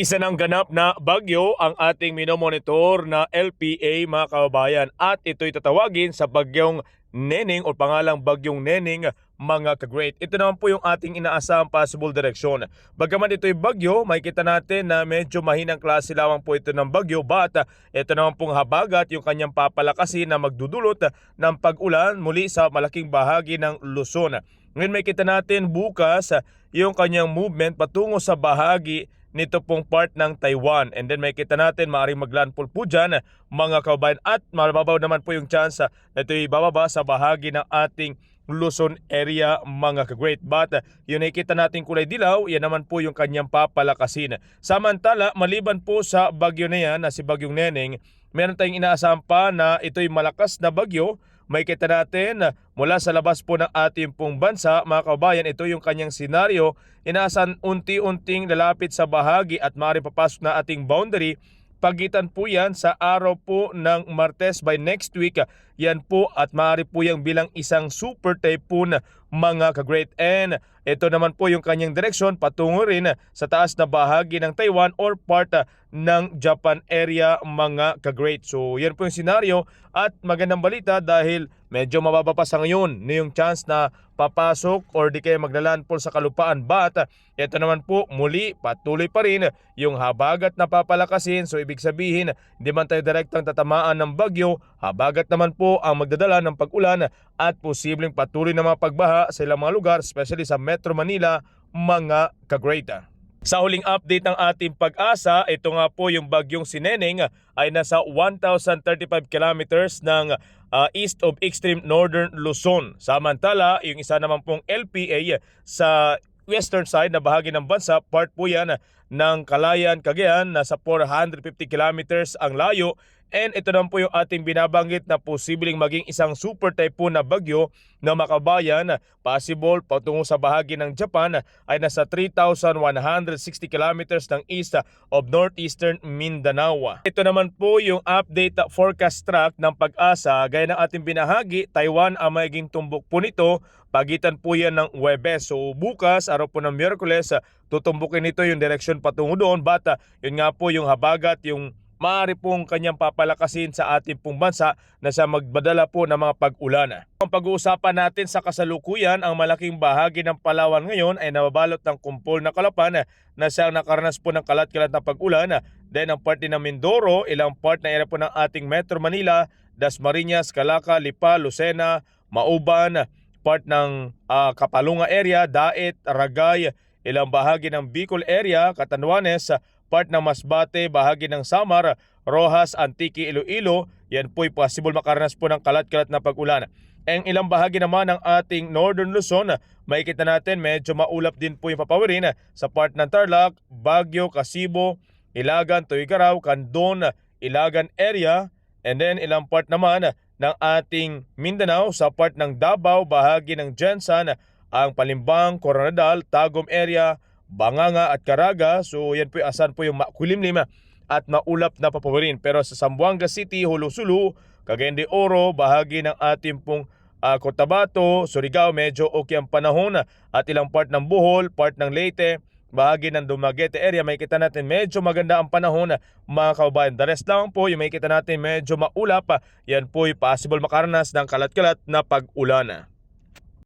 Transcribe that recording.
Isa ng ganap na bagyo ang ating minomonitor na LPA mga kababayan at ito'y tatawagin sa bagyong Neneng o pangalang bagyong Neneng mga ka-great. Ito naman po yung ating inaasahang possible direksyon. Bagaman ito'y bagyo, makikita natin na medyo mahinang klase lamang po ito ng bagyo but ito naman pong habagat yung kanyang papalakasin na magdudulot ng pag-ulan muli sa malaking bahagi ng Luzon. Ngayon makikita natin bukas yung kanyang movement patungo sa bahagi nito pong part ng Taiwan. And then makikita natin maaaring maglandfall po dyan mga kababayan at mababaw naman po yung chance na ito'y bababa sa bahagi ng ating Luzon area mga ka-great. But yung nakikita natin kulay dilaw, yan naman po yung kanyang papalakasin. Samantala, maliban po sa bagyo na yan na si Bagyong Neneng, meron tayong inaasahan pa na ito'y malakas na bagyo. Makikita natin mula sa labas po ng ating pong bansa, mga kababayan, ito yung kanyang senaryo. Inaasahan unti-unting lalapit sa bahagi at maaaring papasok na ating boundary. Pagitan po yan sa araw po ng Martes by next week. Yan po at maaari po yung bilang isang super typhoon mga ka-great. And ito naman po yung kanyang direksyon patungo rin sa taas na bahagi ng Taiwan or part ng Japan area mga ka-great. So yan po yung senaryo at magandang balita dahil medyo mababa pa sa ngayon na yung chance na papasok or di kaya maglalandfall sa kalupaan. But ito naman po muli patuloy pa rin yung habagat na papalakasin. So ibig sabihin hindi man tayo direktang tatamaan ng bagyo, habagat naman po ang magdadala ng pag-ulan at posibleng patuloy na mga pagbaha sa ilang mga lugar, especially sa Metro Manila mga ka-great. Sa huling update ng ating pag-asa, ito nga po yung bagyong si Neneng ay nasa 1,035 kilometers ng east of extreme northern Luzon. Samantala, yung isa naman pong LPA sa western side na bahagi ng bansa, part po yan ng Calayan, Cagayan, nasa 450 kilometers ang layo. And ito naman po yung ating binabanggit na posibleng maging isang super typhoon na bagyo na makabayan, possible patungo sa bahagi ng Japan ay nasa 3,160 kilometers ng east of northeastern Mindanao. Ito naman po yung update forecast track ng pag-asa. Gaya ng ating binahagi, Taiwan ang magiging tumbok po nito. Pagitan po yan ng Huwebes. So bukas, araw po ng Miyerkules, tutumbukin nito yung direksyon patungo doon. But yun nga po yung habagat, yung maaari pong kanyang papalakasin sa ating pong bansa na sa magbadala po ng mga pag-ulan. Ang pag-uusapan natin sa kasalukuyan, ang malaking bahagi ng Palawan ngayon ay nababalot ng kumpol na kalapan na siyang nakaranas po ng kalat-kalat na pag-ulan. Then ang part din ng Mindoro, ilang part na area po ng ating Metro Manila, Dasmariñas, Calaca, Lipa, Lucena, Mauban, part ng Kapalunga area, Daet, Ragay, ilang bahagi ng Bicol area, Catanduanes, part ng Masbate, bahagi ng Samar, Rojas, Antique, Iloilo. Yan po'y possible makaranas po ng kalat-kalat na pag-ulan. Ang ilang bahagi naman ng ating Northern Luzon, makikita natin medyo maulap din po yung papawirin sa part ng Tarlac, Baguio, Casibo, Ilagan, Tuigaraw, Candon, Ilagan area. And then ilang part naman ng ating Mindanao sa part ng Davao, bahagi ng Jensan, ang Palimbang, Coronadal, Tagum area, Banganga at Caraga. So yan po asan po yung makulimlim at maulap na papawirin. Pero sa Zamboanga City, Hulusulu, Cagayan de Oro, bahagi ng ating pong Cotabato, Surigao, medyo okay ang panahon at ilang part ng Bohol, part ng Leyte, bahagi ng Dumaguete area, makikita natin medyo maganda ang panahon mga kababayan. The rest lang po yung makikita natin medyo maulap. Yan po possible makaranas ng kalat-kalat na pag-ulan.